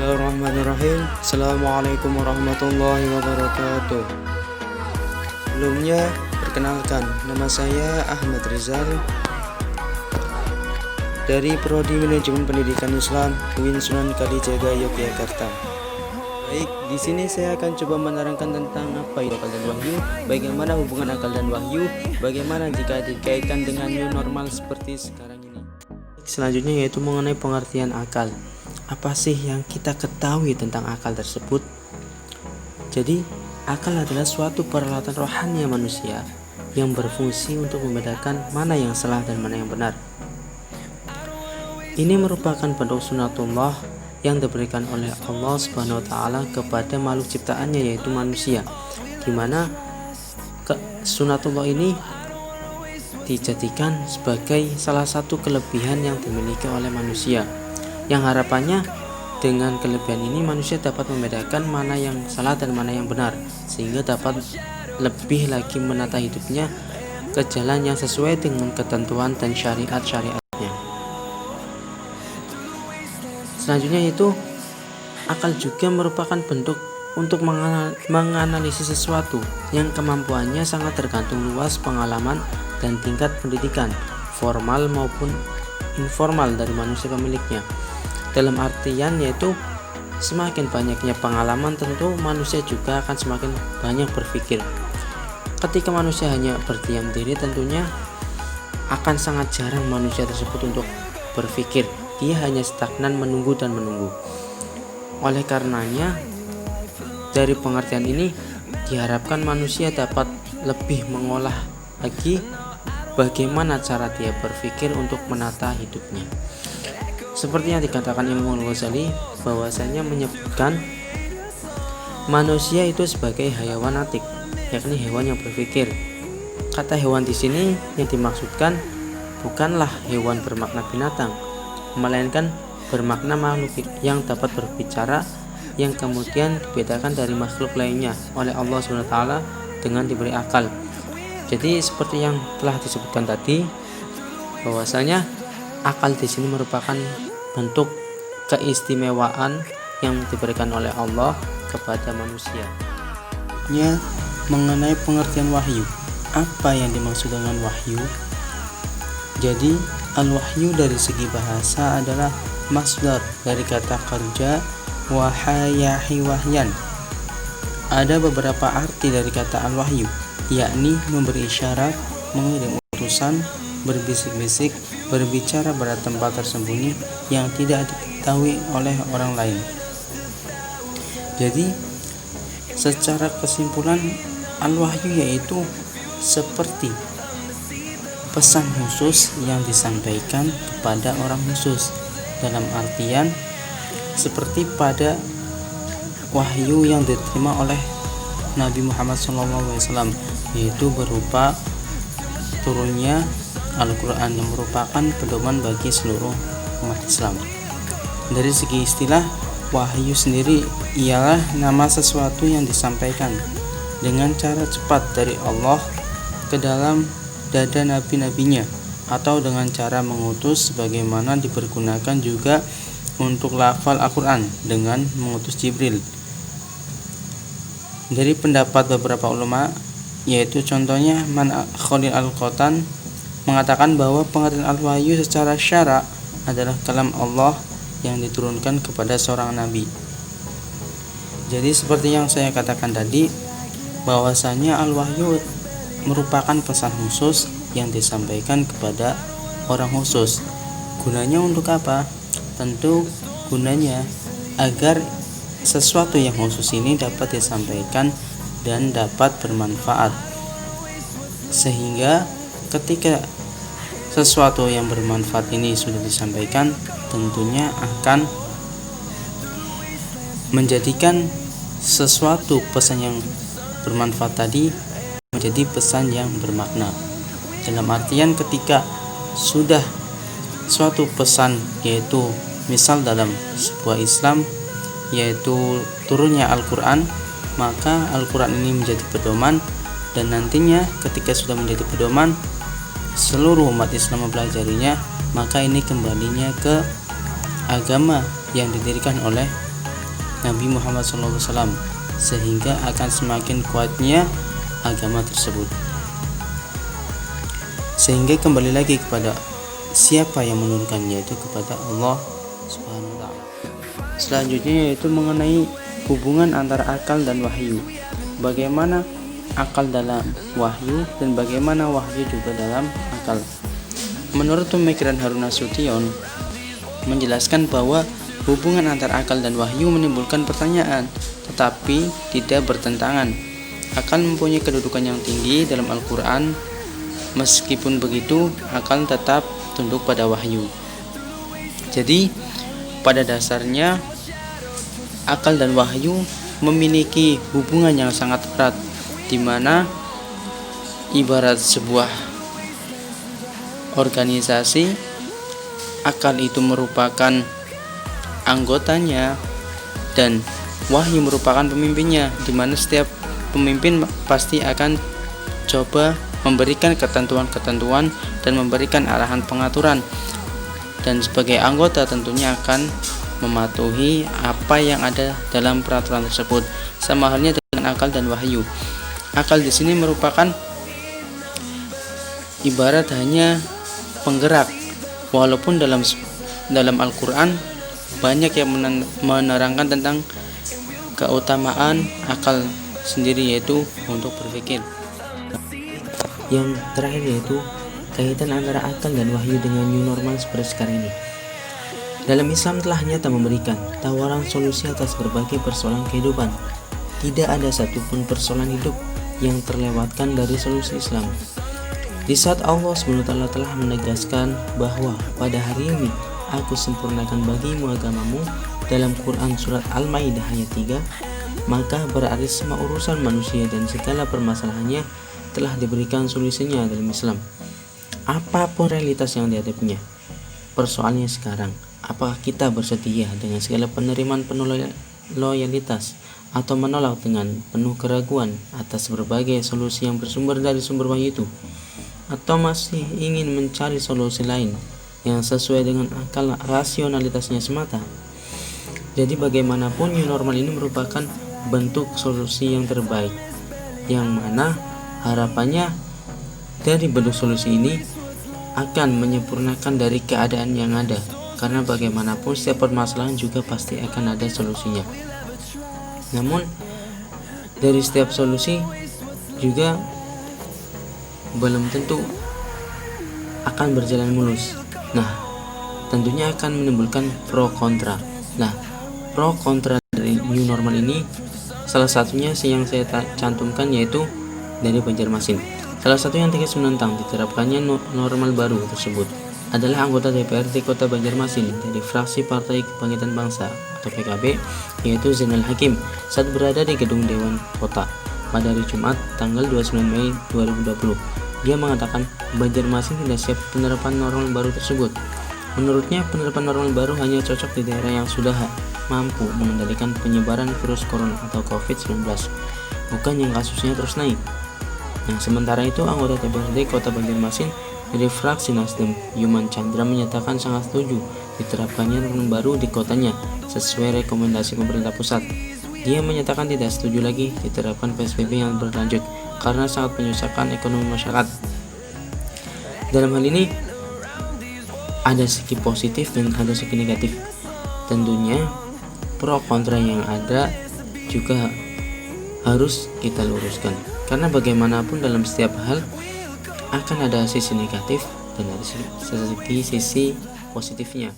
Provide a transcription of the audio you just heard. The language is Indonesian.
Bismillahirrahmanirrahim. Assalamualaikum warahmatullahi wabarakatuh. Sebelumnya, perkenalkan, nama saya Ahmad Rizal dari Prodi Manajemen Pendidikan Islam UIN Sunan Kalijaga, Yogyakarta. Baik, di sini saya akan coba menerangkan tentang apa itu akal dan wahyu, bagaimana hubungan akal dan wahyu, bagaimana jika dikaitkan dengan new normal seperti sekarang ini. Selanjutnya yaitu mengenai pengertian akal. Apa sih yang kita ketahui tentang akal tersebut? Jadi, akal adalah suatu peralatan rohani manusia yang berfungsi untuk membedakan mana yang salah dan mana yang benar. Ini merupakan bentuk sunatullah yang diberikan oleh Allah Subhanahu wa taala kepada makhluk ciptaannya, yaitu manusia. Di mana sunatullah ini dijadikan sebagai salah satu kelebihan yang dimiliki oleh manusia, yang harapannya dengan kelebihan ini manusia dapat membedakan mana yang salah dan mana yang benar, sehingga dapat lebih lagi menata hidupnya ke jalan yang sesuai dengan ketentuan dan syariat-syariatnya. Selanjutnya itu akal juga merupakan bentuk untuk menganalisis sesuatu yang kemampuannya sangat tergantung luas pengalaman dan tingkat pendidikan formal maupun informal dari manusia pemiliknya. Dalam artian yaitu semakin banyaknya pengalaman, tentu manusia juga akan semakin banyak berpikir. Ketika manusia hanya berdiam diri, tentunya akan sangat jarang manusia tersebut untuk berpikir. Dia hanya stagnan menunggu dan menunggu. Oleh karenanya, dari pengertian ini diharapkan manusia dapat lebih mengolah lagi bagaimana cara dia berpikir untuk menata hidupnya. Seperti yang dikatakan Imam Al-Ghazali, bahwasanya menyebutkan manusia itu sebagai hayawan natik, yakni hewan yang berpikir. Kata hewan di sini yang dimaksudkan bukanlah hewan bermakna binatang, melainkan bermakna makhluk yang dapat berbicara, yang kemudian dibedakan dari makhluk lainnya oleh Allah SWT dengan diberi akal. Jadi seperti yang telah disebutkan tadi, bahwasanya akal di sini merupakan bentuk keistimewaan yang diberikan oleh Allah kepada manusia. Mengenai pengertian wahyu, apa yang dimaksud dengan wahyu? Jadi, al-wahyu dari segi bahasa adalah masdar dari kata kerja wahayahi wahyan. Ada beberapa arti dari kata al-wahyu, yakni memberi isyarat, mengirim utusan, berbisik-bisik, berbicara pada tempat tersembunyi yang tidak diketahui oleh orang lain. Jadi, secara kesimpulan, al-wahyu yaitu seperti pesan khusus yang disampaikan kepada orang khusus, dalam artian seperti pada wahyu yang diterima oleh Nabi Muhammad SAW, yaitu berupa turunnya Al-Quran yang merupakan pedoman bagi seluruh umat Islam. Dari segi istilah, wahyu sendiri ialah nama sesuatu yang disampaikan dengan cara cepat dari Allah ke dalam dada nabi-nabinya, atau dengan cara mengutus, sebagaimana dipergunakan juga untuk lafal Al-Quran dengan mengutus Jibril. Dari pendapat beberapa ulama, yaitu contohnya Khalil Al-Qatan mengatakan bahwa pengertian al-wahyu secara syara adalah kalam Allah yang diturunkan kepada seorang nabi. Jadi seperti yang saya katakan tadi, bahwasanya al-wahyu merupakan pesan khusus yang disampaikan kepada orang khusus. Gunanya untuk apa? Tentu gunanya agar sesuatu yang khusus ini dapat disampaikan dan dapat bermanfaat, sehingga ketika sesuatu yang bermanfaat ini sudah disampaikan, tentunya akan menjadikan sesuatu pesan yang bermanfaat tadi menjadi pesan yang bermakna. Dalam artian ketika sudah suatu pesan, yaitu misal dalam sebuah Islam, yaitu turunnya Al-Quran, maka Al-Quran ini menjadi pedoman, dan nantinya ketika sudah menjadi pedoman, seluruh umat Islam mempelajarinya, maka ini kembalinya ke agama yang didirikan oleh Nabi Muhammad SAW, sehingga akan semakin kuatnya agama tersebut. Sehingga kembali lagi kepada siapa yang menurunkannya, yaitu kepada Allah Subhanahu wa ta'ala. Selanjutnya yaitu mengenai hubungan antara akal dan wahyu. Bagaimana akal dalam wahyu dan bagaimana wahyu juga dalam akal. Menurut pemikiran Harun Nasution menjelaskan bahwa hubungan antara akal dan wahyu menimbulkan pertanyaan, tetapi tidak bertentangan. Akal mempunyai kedudukan yang tinggi dalam Al-Quran. Meskipun begitu, akal tetap tunduk pada wahyu. Jadi, pada dasarnya akal dan wahyu memiliki hubungan yang sangat erat, di mana ibarat sebuah organisasi, akal itu merupakan anggotanya dan wahyu merupakan pemimpinnya, di mana setiap pemimpin pasti akan coba memberikan ketentuan-ketentuan dan memberikan arahan pengaturan, dan sebagai anggota tentunya akan mematuhi apa yang ada dalam peraturan tersebut. Sama halnya dengan akal dan wahyu. Akal di sini merupakan ibarat hanya penggerak, walaupun dalam Al-Quran banyak yang menerangkan tentang keutamaan akal sendiri, yaitu untuk berpikir. Yang terakhir yaitu kaitan antara akal dan wahyu dengan new normal seperti sekarang ini. Dalam Islam telah nyata memberikan tawaran solusi atas berbagai persoalan kehidupan. Tidak ada satupun persoalan hidup yang terlewatkan dari solusi Islam. Di saat Allah SWT telah menegaskan bahwa pada hari ini aku sempurnakan bagimu agamamu dalam Quran Surat Al-Maidah ayat 3, maka berarti semua urusan manusia dan segala permasalahannya telah diberikan solusinya dalam Islam, apapun realitas yang dihadapinya. Persoalannya sekarang, apakah kita bersedia dengan segala penerimaan penuh loyalitas atau menolak dengan penuh keraguan atas berbagai solusi yang bersumber dari sumber wahyu itu, atau masih ingin mencari solusi lain yang sesuai dengan akal rasionalitasnya semata? Jadi bagaimanapun new normal ini merupakan bentuk solusi yang terbaik, yang mana harapannya dari bentuk solusi ini akan menyempurnakan dari keadaan yang ada, karena bagaimanapun setiap permasalahan juga pasti akan ada solusinya. Namun dari setiap solusi juga belum tentu akan berjalan mulus. Nah, tentunya akan menimbulkan pro kontra. Nah, pro kontra dari new normal ini salah satunya yang saya cantumkan yaitu dari Banjarmasin. Salah satu yang tegas menentang diterapkannya normal baru tersebut adalah anggota DPRD Kota Banjarmasin dari fraksi Partai Kebangkitan Bangsa atau PKB, yaitu Zainal Hakim, saat berada di gedung Dewan Kota pada hari Jumat tanggal 29 Mei 2020. Dia mengatakan Banjarmasin tidak siap penerapan normal baru tersebut. Menurutnya, penerapan normal baru hanya cocok di daerah yang sudah mampu mengendalikan penyebaran virus corona atau COVID-19, bukan yang kasusnya terus naik. Nah, sementara itu anggota DPRD Kota Banjarmasin dari fraksi Nasdem, Yuman Chandra, menyatakan sangat setuju diterapkannya normal baru di kotanya sesuai rekomendasi pemerintah pusat. Dia menyatakan tidak setuju lagi diterapkan PSBB yang berlanjut karena sangat menyusahkan ekonomi masyarakat. Dalam hal ini ada segi positif dan ada segi negatif. Tentunya pro kontra yang ada juga harus kita luruskan, karena bagaimanapun dalam setiap hal akan ada sisi negatif dan ada sisi positifnya.